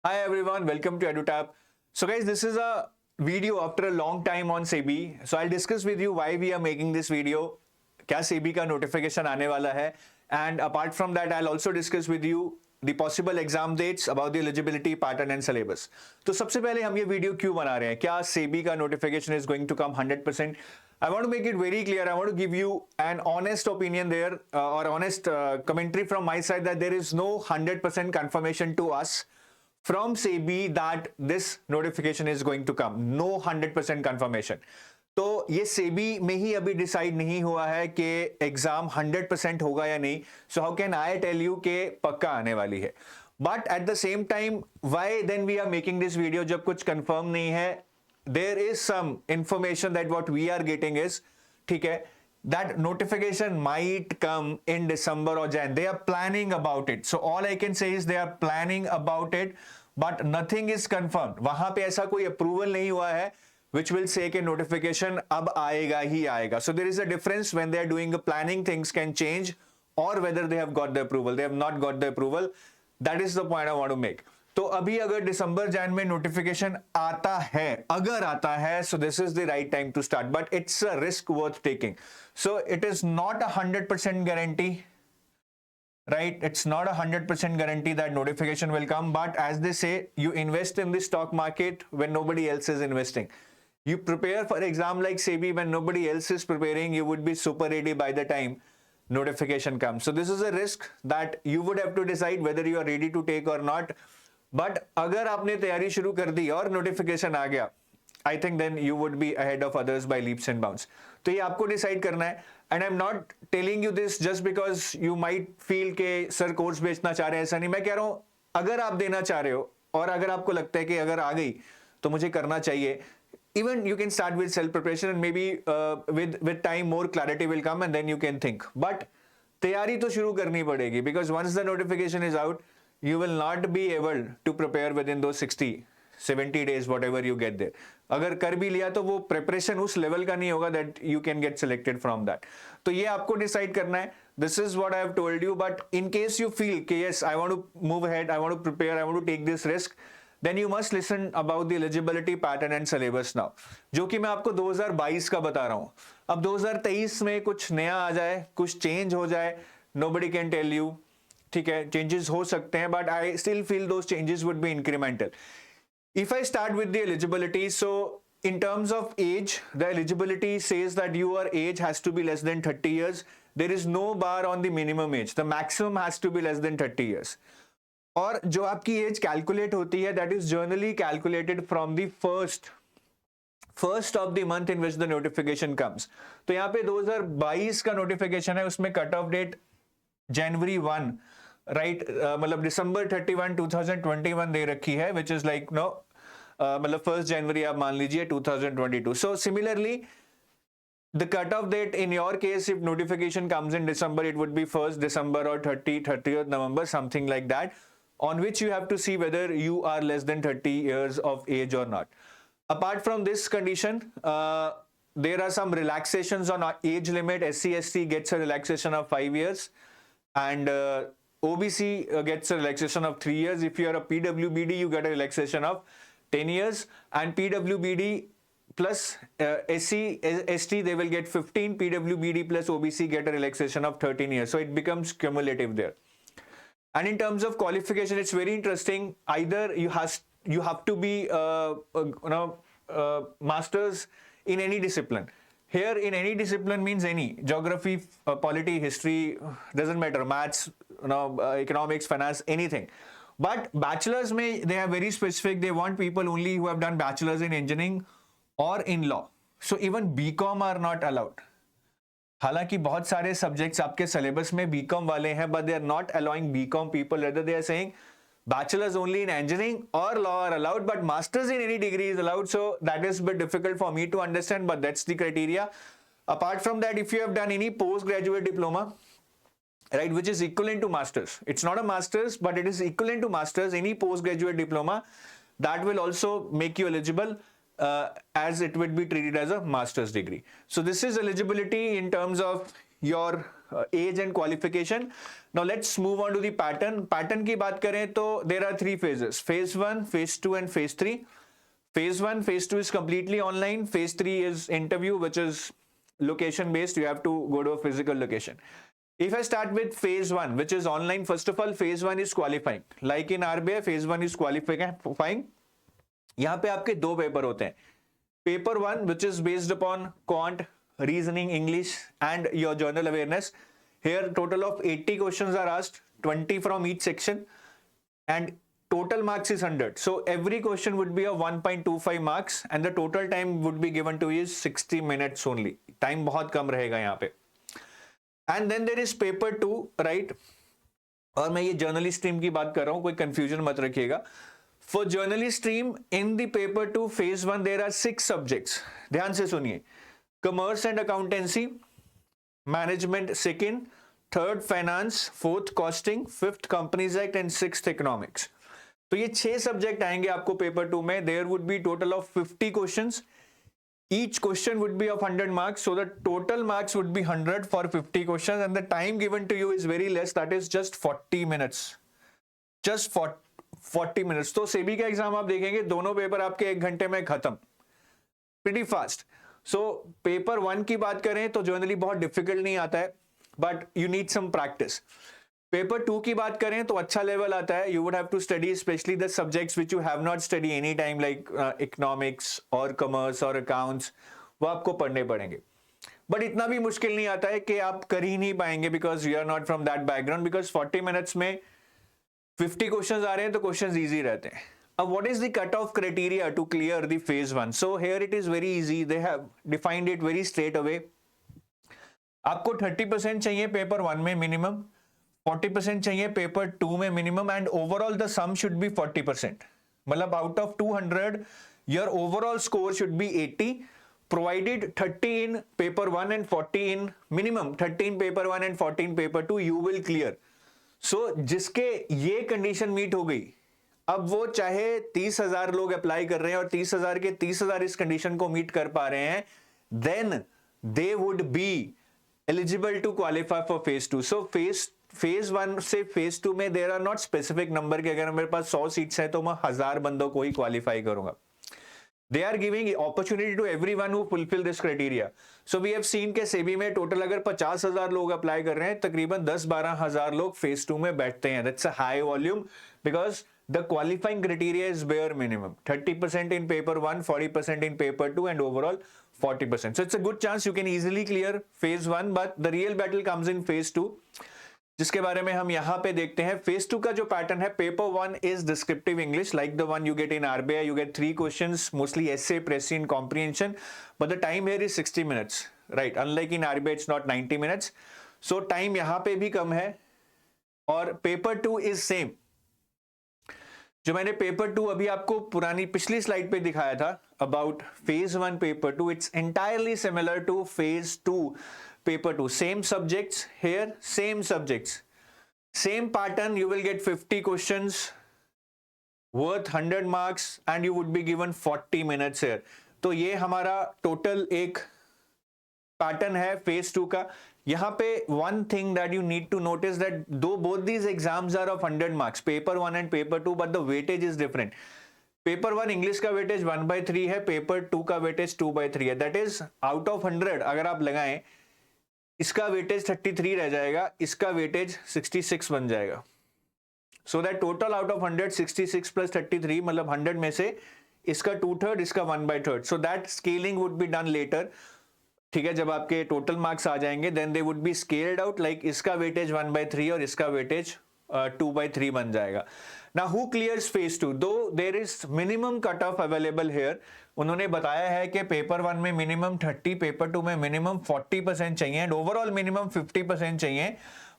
Hi everyone, welcome to EduTap. So guys, this is a video after a long time on SEBI. So I'll discuss with you why we are making this video. क्या SEBI का notification आने वाला है? And apart from that, I'll also discuss with you the possible exam dates about the eligibility pattern and syllabus. तो सबसे पहले हम ये वीडियो क्यों बना रहे हैं? क्या SEBI का notification is going to come 100%? I want to make it very clear. I want to give you an honest opinion there or honest commentary from my side that there is no 100% confirmation to us from SEBI that this notification is going to come. No 100% confirmation. तो ये SEBI में ही अभी decide नहीं हुआ है कि exam 100% होगा या नहीं. So how can I tell you कि पक्का आने वाली है. But at the same time why then we are making this video जब कुछ कंफर्म नहीं है. There is some information that what we are getting is, ठीक है, that notification might come in December or Jan. They are planning about it. So all I can say is they are planning about it, but nothing is confirmed. वहां पे ऐसा कोई approval नहीं हुआ है which will say कि notification अब आएगा ही आएगा. So there is a difference when they are doing a planning, things can change, or whether they have got the approval. They have not got the approval. That is the point I want to make. तो अभी अगर दिसंबर जैन में notification आता है, अगर आता है, so this is the right time to start, but it's a risk worth taking. So it is not a 100% guarantee, right? It's not a 100% guarantee that notification will come, but as they say, you invest in the stock market when nobody else is investing. You prepare for exam like SEBI when nobody else is preparing. You would be super ready by the time notification comes. So this is a risk that you would have to decide whether you are ready to take or not. But अगर आपने तैयारी शुरू कर दी और notification आ गया, I think then you would be ahead of others by leaps and bounds. तो ये आपको डिसाइड करना है. And I am not telling you this just because you might feel के सर कोर्स बेचना चाह रहे हैं, ऐसा नहीं. मैं कह रहा हूं अगर आप देना चाह रहे हो और अगर आपको लगता है कि अगर आ गई तो मुझे करना चाहिए, even you can start with self preparation and maybe with time more clarity will come and then you can think. But तैयारी तो शुरू करनी पड़ेगी because once the notification is out, you will not be able to prepare within those 60-70 days whatever you get there. अगर कर भी लिया तो वो प्रिपरेशन उस लेवल का नहीं होगा that you can get selected from that. तो ये आपको डिसाइड करना है. This is what I have told you, but in case you feel कि yes, I want to move ahead, I want to prepare, I want to take this risk, then you must listen about the eligibility pattern and syllabus now, जो कि मैं आपको 2022 का बता रहा हूं. अब 2023 में कुछ नया आ जाए, कुछ चेंज हो जाए, nobody can tell you. ठीक है, चेंजेस हो सकते हैं, but I still feel those changes would be incremental. If I start with the eligibility, so in terms of age, the eligibility says that your age has to be less than 30 years. There is no bar on the minimum age. The maximum has to be less than 30 years. और जो आपकी age calculate होती है, that is generally calculated from the first of the month in which the notification comes. तो यहाँ पे 2022 का notification है, उसमें कट ऑफ डेट जनवरी 1, राइट, मतलब दिसंबर 31 2021 दे रखी है, विच इज लाइक नो मतलब 1 जनवरी आप मान लीजिए 2022. So similarly the cutoff date in your case, if notification comes in December, it would be 1st December or 30th November, something like that, on which you have to see whether you are less than 30 years of age or not. Apart from this condition, there are some relaxations on age limit. SC/ST gets a relaxation of 5 years, and OBC gets a relaxation of 3 years. If you are a PWBD, you get a relaxation of 10 years, and PWBD plus SC/ST, they will get 15. PWBD plus OBC get a relaxation of 13 years. So it becomes cumulative there. And in terms of qualification, it's very interesting. Either you have to be masters in any discipline. Here, in any discipline means any geography, polity, history, doesn't matter, maths, economics, finance, anything. But bachelors they are very specific. They want people only who have done bachelors in engineering or in law. So even BCom are not allowed. हालांकि बहुत सारे subjects आपके syllabus में BCom वाले हैं, but they are not allowing BCom people. Rather they are saying bachelors only in engineering or law are allowed, but masters in any degree is allowed. So that is a bit difficult for me to understand, but that's the criteria. Apart from that, if you have done any postgraduate diploma, right, which is equivalent to masters, it's not a masters, but it is equivalent to masters, any postgraduate diploma, that will also make you eligible, as it would be treated as a master's degree. So this is eligibility in terms of your age and qualification. Now let's move on to the pattern की बात करें तो there are 3 phases, phase 1, phase 2 and phase 3. Phase 1, phase 2 is completely online. Phase 3 is interview, which is location based. You have to go to a physical location. If I start with phase 1, which is online, first of all phase 1 is qualifying. Like in RBI, phase 1 is qualifying. यहाँ पे आपके 2 paper होते हैं. Paper 1, which is based upon quant, reasoning, English and your general awareness. Here total of 80 questions are asked, 20 from each section and total marks is 100. So every question would be of 1.25 marks and the total time would be given to you is 60 minutes only. Time बहुत कम रहेगा यहाँ पे. And then there is paper 2, right? और मैं ये journalist stream की बात कर रहा हूँ, कोई confusion मत रखिएगा. For journalist stream, in the paper 2 phase 1 there are 6 subjects. ध्यान से सुनिए. Commerce and accountancy, management second, third finance, fourth costing, fifth companies act and sixth economics. तो ये 6 सब्जेक्ट आएंगे आपको पेपर 2 में. There would be total of 50 questions. Each question would be of 100 marks. So the total marks would be 100 for 50 questions and the time given to you is very less. That is just 40 minutes. Just 40 minutes. तो सेबी का exam आप देखेंगे दोनों paper आपके 1 घंटे में खत्म. Pretty fast. So paper 1 की बात करें तो जनरली बहुत डिफिकल्ट नहीं आता है, but you need some practice. Paper 2 की बात करें तो अच्छा लेवल आता है. You would have to study especially the subjects which you have not studied any time like economics or commerce or accounts. वो आपको पढ़ने पड़ेंगे. बट इतना भी मुश्किल नहीं आता है कि आप कर ही नहीं पाएंगे because you are not from that background, because 40 minutes में 50 क्वेश्चंस आ रहे हैं तो क्वेश्चंस इजी रहते हैं. अब what is the cutoff criteria to clear the phase 1? So here it is very easy. They have defined it very straight away. आपको 30% चाहिए paper 1 में मिनिमम, 40% चाहिए पेपर 2 में minimum and overall the sum should be 40%. मतलब out of 200 your overall score should be 80, provided 30 in paper 1 and 40 in minimum 13 paper 1 and 14 paper 2 you will clear. So जिसके ये condition meet हो गई, अब वो चाहे 30,000 लोग अप्लाई कर रहे हैं और 30,000 के 30,000 इस कंडीशन को मीट कर पा रहे हैं, then they would be eligible to qualify for phase 2. So phase 1 से phase 2 में there are not specific number के अगर मेरे पास 100 सीट्स हैं तो मैं 1000 बंदों को ही क्वालिफाई करूंगा. They are giving opportunity to everyone who fulfill this criteria. So we have seen के सेबी में टोटल अगर 50,000 लोग अप्लाई कर रहे हैं, तकरीबन 10-12 हजार लोग फेज 2 में बैठते हैं. That's a high volume because the qualifying criteria is bare minimum. 30% in paper 1, 40% in paper 2 and overall 40%. So it's a good chance you can easily clear phase 1, but the real battle comes in phase 2. जिसके बारे में हम यहाँ पे देखते हैं. Phase 2 का जो पैटर्न है, paper 1 is descriptive English like the one you get in RBI. You get 3 questions, mostly essay, president, comprehension, but the time here is 60 minutes, right. Unlike in RBI it's not 90 minutes. So time यहाँ पे भी कम है. और paper 2 is same. जो मैंने paper 2 अभी आपको पुरानी पिछली स्लाइड पे दिखाया था about phase 1 paper 2, it's entirely similar two phase 2 paper 2. Same subjects here, same subjects, same pattern. You will get 50 questions worth 100 marks and you would be given 40 minutes here. तो ये हमारा टोटल एक pattern है phase 2 का. यहाँ पे one thing that you need to notice that though both these exams are of 100 marks, paper 1 and paper 2, but the weightage is different. Paper 1 English का weightage 1/3 है, पेपर 2 का वेटेज 2/3 है. That is out of 100 अगर आप लगाएं, इसका weightage 33 रह जाएगा, इसका वेटेज 66 बन जाएगा. So that total out of 100 66 plus 33, मतलब 100 में से इसका 2/3, इसका 1/3. So that scaling would be done later. ठीक है, जब आपके टोटल मार्क्स आ जाएंगे then they would be scaled out, like इसका वेटेज 1/3 और इसका वेटेज 2/3 बन जाएगा. Now who clears phase 2? Though there is minimum cutoff available here. उन्होंने बताया है कि पेपर 1 में मिनिमम 30, पेपर 2 में मिनिमम 40% चाहिए एंड ओवरऑल मिनिमम 50% चाहिए.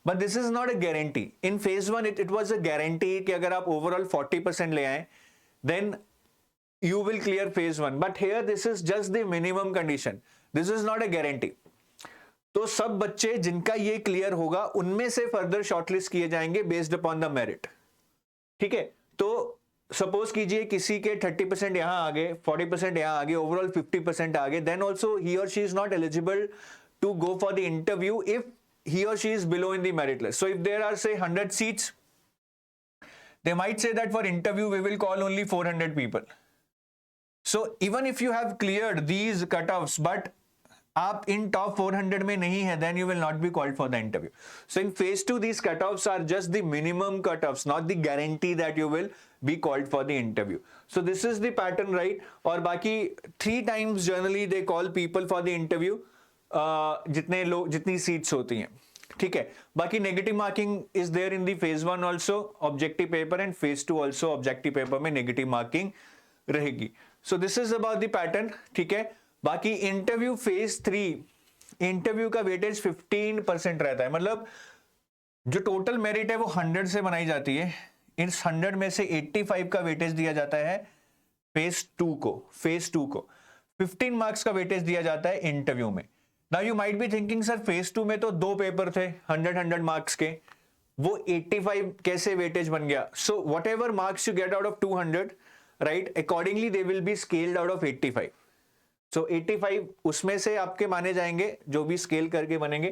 But this is not a guarantee. In phase 1 it was a guarantee कि अगर आप ओवरऑल 40% ले आए then you will clear phase 1. But here this is just the minimum condition. This is not a guarantee. तो सब बच्चे जिनका ये क्लियर होगा उनमें से फर्दर शॉर्टलिस्ट किए जाएंगे बेस्ड अपॉन द मेरिट. ठीक है, तो सपोज कीजिए किसी के 30% यहां आ गए, 40% यहां आ गए, ओवरऑल 50% आ गए, देन ऑल्सो ही और she is not eligible to go for the interview if he or she is below in the merit list. So if there are say 100 seats, they might say that for interview we will call only 400 people. So even if you have cleared these cutoffs, but आप in top 400 में नहीं है, then you will not be called for the interview. So in phase 2, these cutoffs are just the minimum cutoffs, not the guarantee that you will be called for the interview. So this is the pattern, right? और बाकी 3 times generally they call people for the interview, जितने लोग जितनी seats होती हैं, ठीक है. बाकी negative marking is there in the phase 1 also, objective paper, and phase 2 also objective paper में negative marking रहेगी. So this is about the pattern, ठीक है. बाकी इंटरव्यू फेज 3 इंटरव्यू का वेटेज 15% रहता है, मतलब जो टोटल मेरिट है वो 100 से बनाई जाती है, इस 100 में से 85 का वेटेज दिया जाता है फेज 2 को 15 मार्क्स का वेटेज दिया जाता है इंटरव्यू में. Now you might be thinking sir phase 2 में तो 2 पेपर थे 100 मार्क्स के, वो 85 कैसे वेटेज बन गया? So what ever marks you get out of 200, right, accordingly they will be scaled out of 85. So 85 उसमें से आपके माने जाएंगे जो भी स्केल करके बनेंगे.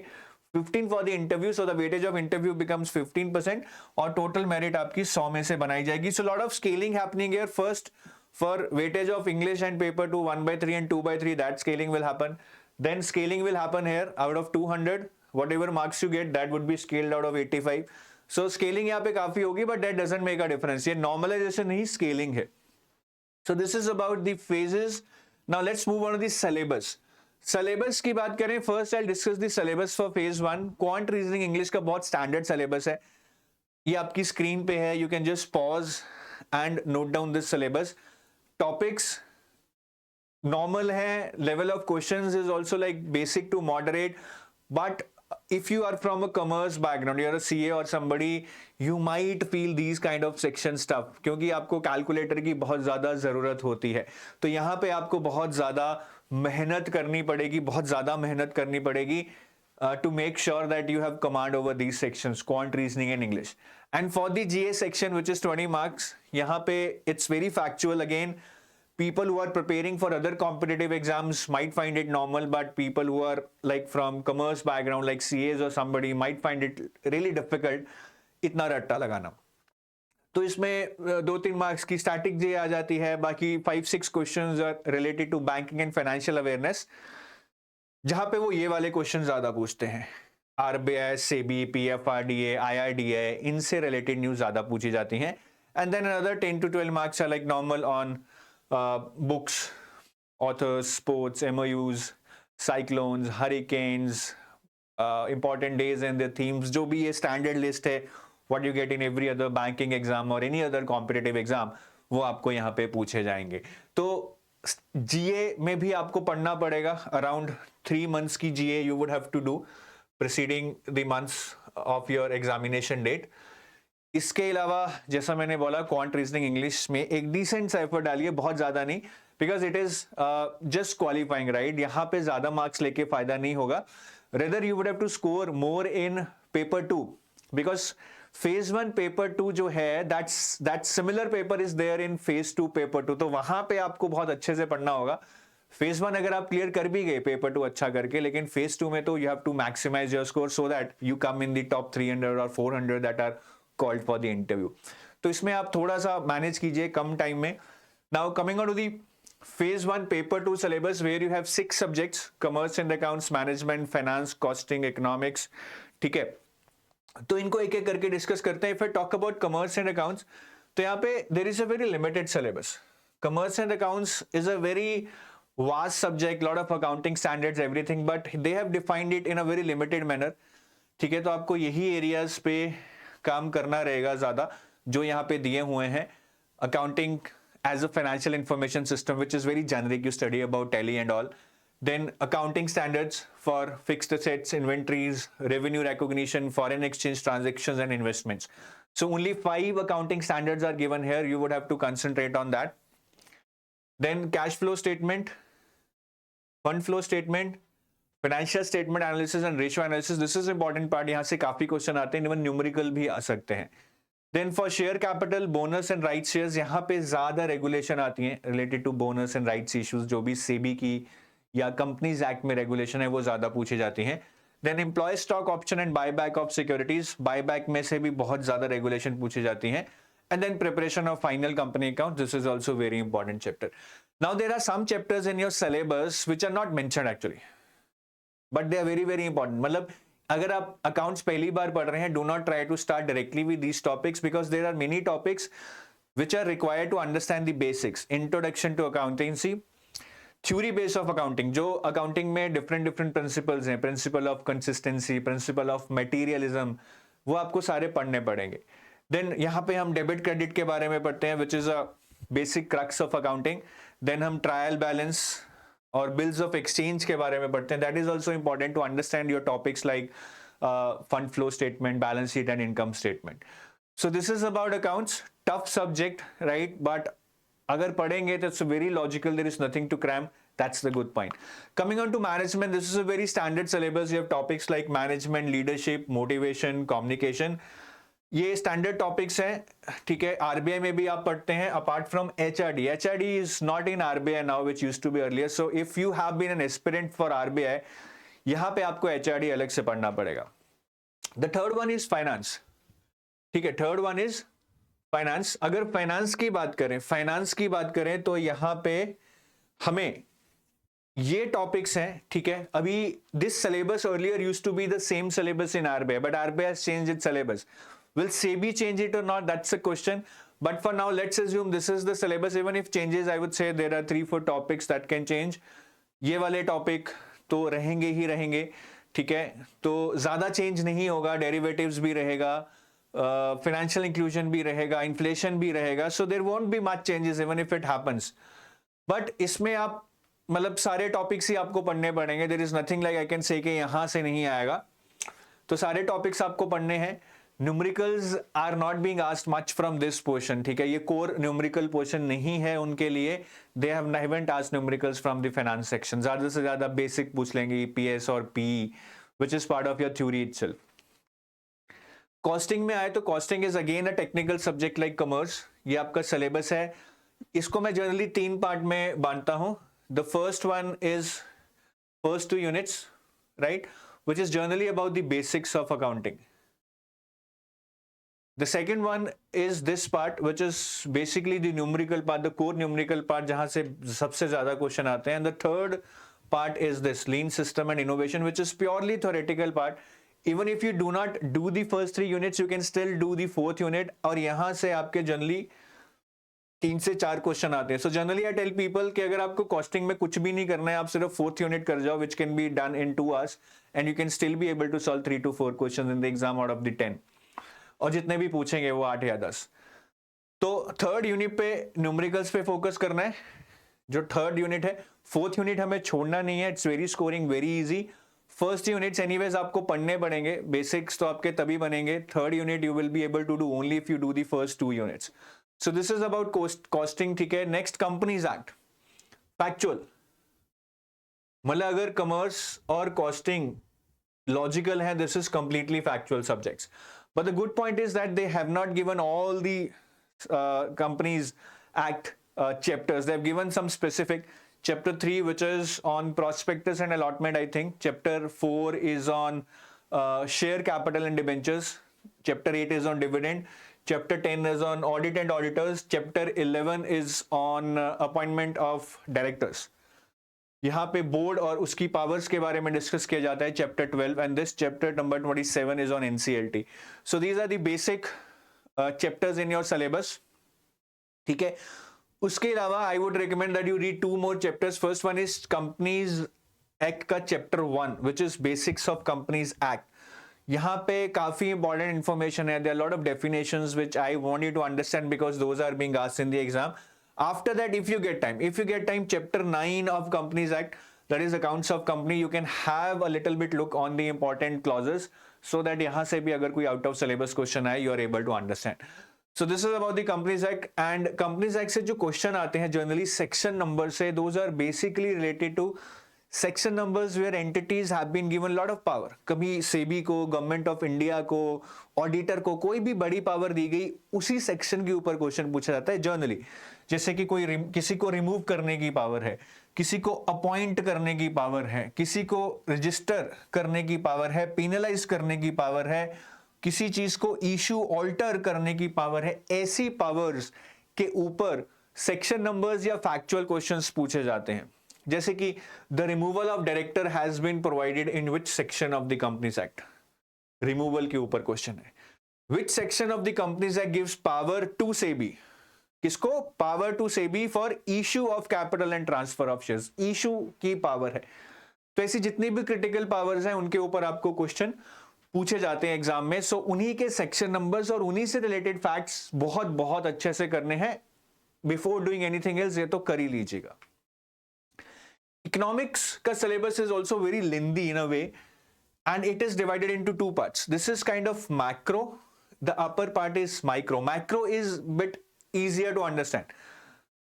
15 for the interview, so the weightage of interview becomes 15% और टोटल मेरिट आपकी 100 में से बनाई जाएगी. So lot of scaling happening here. First for weightage of English and paper 2 1/3 and 2/3, that scaling will happen. Then scaling will happen here out of 200, whatever marks you get that would be scaled out of 85. So scaling यहाँ पे काफी होगी, but that doesn't make a difference. ये normalization ही scaling है. So this is about the phases. Now let's move on to the syllabus. Syllabus की बात करें, first I'll discuss the syllabus for phase 1. Quant Reasoning English का बहुत standard syllabus है, ये आपकी screen पे है. You can just pause and note down this syllabus. Topics normal है, level of questions is also like basic to moderate, but if you are from a commerce background, you're a CA or somebody, you might feel these kind of section stuff, क्योंकि आपको calculator की बहुत ज़्यादा ज़रूरत होती है. तो यहाँ पे आपको बहुत ज़्यादा मेहनत करनी पड़ेगी to make sure that you have command over these sections, quant, reasoning and English. And for the GA section, which is 20 marks, यहाँ पे it's very factual again. People who are preparing for other competitive exams might find it normal, but people who are like from commerce background like CAs or somebody might find it really difficult इतना रट्टा लगाना. तो इसमें 2-3 marks की static जे आ जाती है, बाकी 5-6 questions are related to banking and financial awareness, जहां पे वो ये वाले क्वेश्चन ज्यादा पूछते हैं. RBI, SEBI, PFRDA, IRDA, इनसे रिलेटेड न्यूज ज्यादा पूछी जाती हैं. And then another 10 to 12 marks are like normal on books, authors, sports, MOUs, cyclones, hurricanes, important days and their themes, जो भी ये standard list है, what you get in every other banking exam or any other competitive exam, वो आपको यहाँ पे पूछे जाएंगे. तो GA में भी आपको पढ़ना पड़ेगा. around 3 months की GA you would have to do preceding the months of your examination date. इसके अलावा जैसा मैंने बोला क्वांट रीजनिंग इंग्लिश में एक डिसेंट सा एफर्ट डालिए, बहुत ज्यादा नहीं, because it is just qualifying, right. यहाँ पे ज्यादा मार्क्स लेके फायदा नहीं होगा. Rather you would have to score more in paper 2, because phase 1 paper 2 जो है that similar paper is there in phase 2 paper 2, तो वहां पे आपको बहुत अच्छे से पढ़ना होगा. फेज 1 अगर आप क्लियर कर भी गए पेपर 2 अच्छा करके, लेकिन फेज 2 में तो you have to maximise your score so that you come in the top 300 और 400 that are called for the interview. तो इसमें आप थोड़ा सा मैनेज कीजिए कम टाइम में. Now coming on to the phase 1 paper 2 syllabus, where you have 6 subjects: commerce and accounts, management, finance, costing, economics. ठीक है, तो इनको एक एक करके डिस्कस करते हैं. If I talk about commerce and accounts, तो यहाँ पे there is a very limited syllabus. Commerce and accounts is a very vast subject, lot of accounting standards, everything, but they have defined it in a very limited manner. ठीक है, तो आपको यही areas पे काम करना रहेगा ज्यादा जो यहाँ पे दिए हुए हैं. Accounting as a financial information system which is very generic, you study about Tally and all. Then accounting standards for fixed assets, inventories, revenue recognition, foreign exchange transactions and investments. So only 5 accounting standards are given here. You would have to concentrate on that. Then cash flow statement, fund flow statement, financial statement analysis and ratio analysis. This is important part, यहाँ से काफी question आते हैं, even numerical भी आ सकते हैं. Then for share capital, bonus and right shares, यहाँ पे ज्यादा रेगुलेशन आती हैं related to bonus and rights issues, जो भी सेबी की या कंपनीज एक्ट में रेगुलेशन है वो ज्यादा पूछी जाती हैं. Then employ stock option and buyback of securities, buyback में से भी बहुत ज्यादा रेगुलेशन पूछी जाती हैं. And then preparation of final company account. This is also very important chapter. Now there are some chapters in your syllabus which are not mentioned actually, but they are very very important. मतलब अगर आप accounts पहली बार पढ़ रहे हैं, do not try to start directly with these topics because there are many topics which are required to understand the basics. Introduction to accountancy, theory base of accounting, जो accounting में different principles हैं, principle of consistency, principle of materialism, वो आपको सारे पढ़ने पड़ेंगे. Then यहाँ पे हम डेबिट क्रेडिट के बारे में पढ़ते हैं which is a basic crux of accounting. Then हम ट्रायल बैलेंस और बिल्स ऑफ एक्सचेंज के बारे में पढ़ते हैं. That is also important to understand your topics like fund flow statement, balance sheet and income statement. So this is about accounts. Tough subject right, but अगर पढ़ेंगे तो it's very logical, there is nothing to cram. That's the good point. Coming on to management, this is a very standard syllabus. You have topics like management, leadership, motivation, communication. ये standard topics हैं, ठीक है. RBI में भी आप पढ़ते हैं. Apart from HRD, HRD is not in RBI now which used to be earlier. So if you have been an aspirant for RBI, यहां पे आपको एचआरडी अलग से पढ़ना पड़ेगा. The third one is finance, ठीक है. Third one is finance. अगर फाइनेंस की बात करें तो यहां पे हमें ये टॉपिक्स हैं, ठीक है. अभी this syllabus earlier used to be the same syllabus in RBI, but RBI has changed its syllabus. Will SEBI change it or not? That's a question. But for now, let's assume this is the syllabus. Even if changes, I would say there are 3-4 topics that can change. ये वाले topic तो रहेंगे ही रहेंगे, ठीक है. तो ज्यादा change नहीं होगा. डेरिवेटिव्स भी रहेगा, फाइनेंशियल इंक्लूजन भी रहेगा, इन्फ्लेशन भी रहेगा. So there won't be much changes even if it happens. But इसमें आप मतलब सारे टॉपिक्स ही आपको पढ़ने पड़ेंगे. There is nothing like I can say कि यहां से नहीं आएगा. तो सारे टॉपिक्स आपको पढ़ने हैं. Numericals are not being asked much from this portion, ठीक है. ये कोर न्यूमेरिकल पोर्शन नहीं है उनके लिए. They haven't asked numericals from the finance section. ज्यादा से ज्यादा बेसिक पूछ लेंगे, ईपीएस और PE, which is part of your theory itself. Costing में आए तो costing is again a technical subject like commerce. ये आपका सिलेबस है. इसको मैं जनरली 3 पार्ट में बांटता हूं. The first one is first 2 units, right, which is generally about the basics of accounting. The second one is this part, which is basically the numerical part, the core numerical part, जहां से सबसे ज्यादा question आते हैं. And the third part is this lean system and innovation, which is purely theoretical part. Even if you do not do the first 3 units, you can still do the 4th unit. और यहां से आपके generally 3 से 4 question आते हैं. So generally I tell people कि अगर आपको कॉस्टिंग में कुछ भी नहीं करना है, आप सिर्फ 4th यूनिट कर जाओ, which can be done in 2 hours, and you can still be able to solve 3 to 4 questions in the exam out of the 10. और जितने भी पूछेंगे वो 8 या 10. तो थर्ड यूनिट पे न्यूमेरिकल्स पे फोकस करना है, जो थर्ड यूनिट है. 4th यूनिट हमें छोड़ना नहीं है. It's very scoring, very easy. First units anyways आपको पढ़ने पड़ेंगे. बेसिक्स तो आपके तभी बनेंगे. Third unit you will be able to do only if you do the first 2 units. So this is about costing, ठीक है. Next companies act, factual. मतलब अगर कॉमर्स और कॉस्टिंग लॉजिकल है, this is completely factual subjects. But the good point is that they have not given all the Companies Act chapters. They have given some specific. Chapter 3, which is on prospectus and allotment, I think. Chapter 4 is on share capital and debentures. Chapter 8 is on dividend. Chapter 10 is on audit and auditors. Chapter 11 is on appointment of directors. यहाँ पे board और उसकी powers के बारे में discuss किया जाता है. Chapter 12 and this chapter number 27 is on NCLT. So these are the basic chapters in your syllabus, ठीक है. उसके अलावा I would recommend that you read 2 more chapters. First one is Companies Act का chapter 1, which is basics of Companies Act. यहाँ पे काफी important information है. There are lot of definitions which I want you to understand because those are being asked in the exam. After that, if you get time, chapter 9 of Companies Act, that is accounts of company, you can have a little bit look on the important clauses so that यहाँ से भी अगर कोई out of syllabus question आए, you are able to understand. So this is about the Companies Act. And Companies Act से जो question आते हैं generally section number से, those are basically related to section numbers where entities have been given lot of power. कभी SEBI को, government of India को, auditor को कोई भी बड़ी पावर दी गई, उसी सेक्शन के ऊपर क्वेश्चन पूछा जाता है जनरली। जैसे कि किसी को रिमूव करने की पावर है, किसी को अपॉइंट करने की पावर है, किसी को रजिस्टर करने की पावर है, पेनलाइज करने की पावर है, किसी चीज को इशू ऑल्टर करने की पावर है। ऐसी पावर्स के ऊपर सेक्शन नंबर्स या फैक्चुअल क्वेश्चंस पूछे जाते हैं। जैसे कि the removal of director has been provided in which section of the Companies Act, removal के ऊपर क्वेश्चन है। Which section of the Companies Act gives power to SEBI, किसको? Power to SEBI for issue of capital and transfer of shares, issue की power है। तो ऐसी जितनी भी क्रिटिकल पावर्स हैं उनके ऊपर आपको क्वेश्चन पूछे जाते हैं एग्जाम में। सो उन्हीं के सेक्शन नंबर्स और उन्हीं से रिलेटेड फैक्ट्स बहुत बहुत अच्छे से करने हैं। बिफोर डूइंग एनीथिंग एल्स ये तो कर ही लीजिएगा। Economics का syllabus is also very lengthy in a way, and it is divided into two parts. This is kind of macro, the upper part is micro. Macro is bit easier to understand.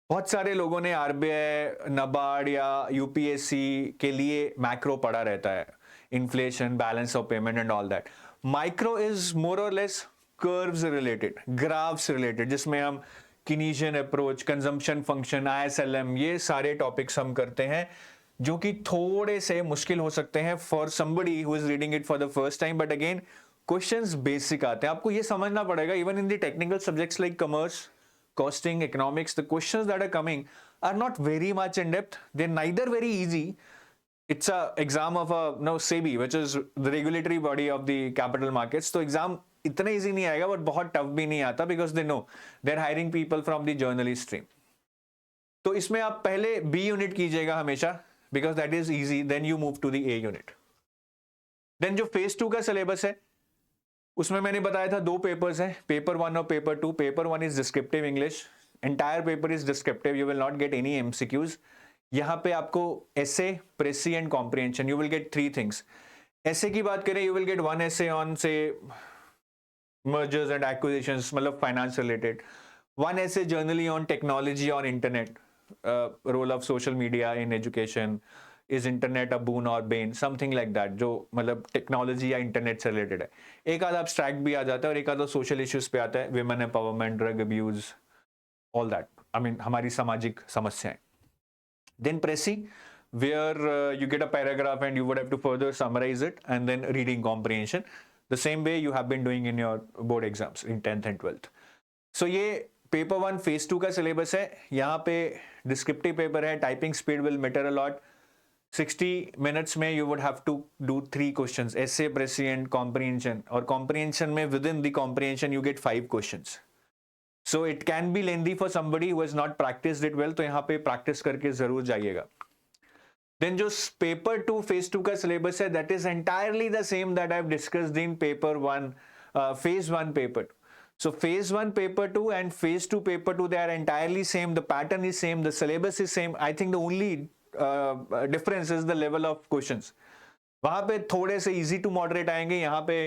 बहुत सारे लोगों ने RBI, NABARD या UPSC के लिए macro पढ़ा रहता है, inflation, balance of payment and all that. Micro is more or less curves related, graphs related, जिसमें हम Keynesian approach, consumption function, ISLM, ये सारे टॉपिक्स हम करते हैं जो कि थोड़े से मुश्किल हो सकते हैं for somebody who is reading it for the first time, but again questions basic आते हैं। आपको ये समझना पड़ेगा, even in the technical subjects like commerce, costing, economics, the questions that are coming are not very much in depth. They're neither very easy. It's a exam of SEBI, which is the regulatory body of the capital markets. तो exam इतना easy नहीं आएगा, but बहुत tough भी नहीं आता, because they know they are hiring people from the journalist stream. तो इसमें आप पहले बी यूनिट कीजिएगा हमेशा, because that is easy, then you move to the A unit. Then जो फेज 2 का सिलेबस है उसमें मैंने बताया था 2 पेपर्स हैं, पेपर 1 और paper 2। Paper 1 is descriptive English, entire paper is descriptive, you will not get any MCQs. यहाँ पे आपको essay, precis and comprehension, you will get 3 things. Essay की बात करें, you will get 1 essay on say mergers and acquisitions, मतलब finance related. 1 essay generally on technology on internet, role of social media in education, is internet a boon or bane, something like that, जो मतलब technology या internet से related है। एक आधा abstract भी आ जाता है और एक आधा सोशल इश्यूज पे आता है, women empowerment, drug abuse, all that, I mean हमारी सामाजिक समस्याएं। Then precis, where you get a paragraph and you would have to further summarize it, and then reading comprehension, the same way you have been doing in your board exams in 10th and 12th. So ये paper 1 phase 2 का syllabus है। यहाँ पे descriptive paper है, typing speed will matter a lot. 60 minutes में you would have to do 3 questions, essay, précis and comprehension, और comprehension में within the comprehension you get 5 questions. So it can be lengthy for somebody who has not practiced it well, तो यहाँ पे practice करके जरूर जाइएगा। Then जो paper 2 phase 2 का सिलेबस है, that is entirely the same that I have discussed in paper 1, phase 1 paper 2. So phase 1 paper 2 and phase 2 paper 2, they are entirely same, the pattern is same, the syllabus is same. I think the only difference is the level of questions. वहां पे थोड़े से easy to moderate आएंगे, यहाँ पे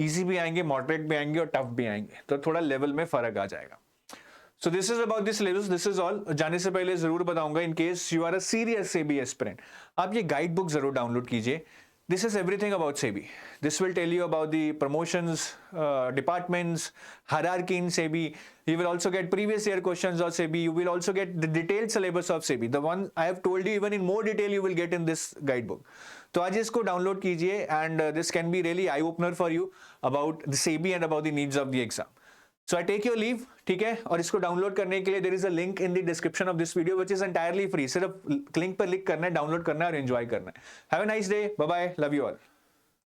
easy भी आएंगे, moderate भी आएंगे और tough भी आएंगे, तो थोड़ा level में फर्क आ जाएगा। So this is about the syllabus, this is all. जाने से पहले जरूर बताऊंगा, in case you are a serious SEBI aspirant, आप ये गाइड बुक जरूर डाउनलोड कीजिए। This is everything about SEBI. This will tell you about the promotions, departments, hierarchy in SEBI. You will also get previous year questions of SEBI. You will also get the detailed syllabus of SEBI. The one I have told you even in more detail you will get in this guidebook. तो आज इसको download कीजिए, and this can be really eye opener for you about the SEBI and about the needs of the exam. So I take your leave, ठीक है? और इसको download करने के लिए there is a link in the description of this video which is entirely free. सिर्फ link पर click करना है, डाउनलोड करना है और एंजॉय करना है। Have a nice day. Bye bye. Love you all.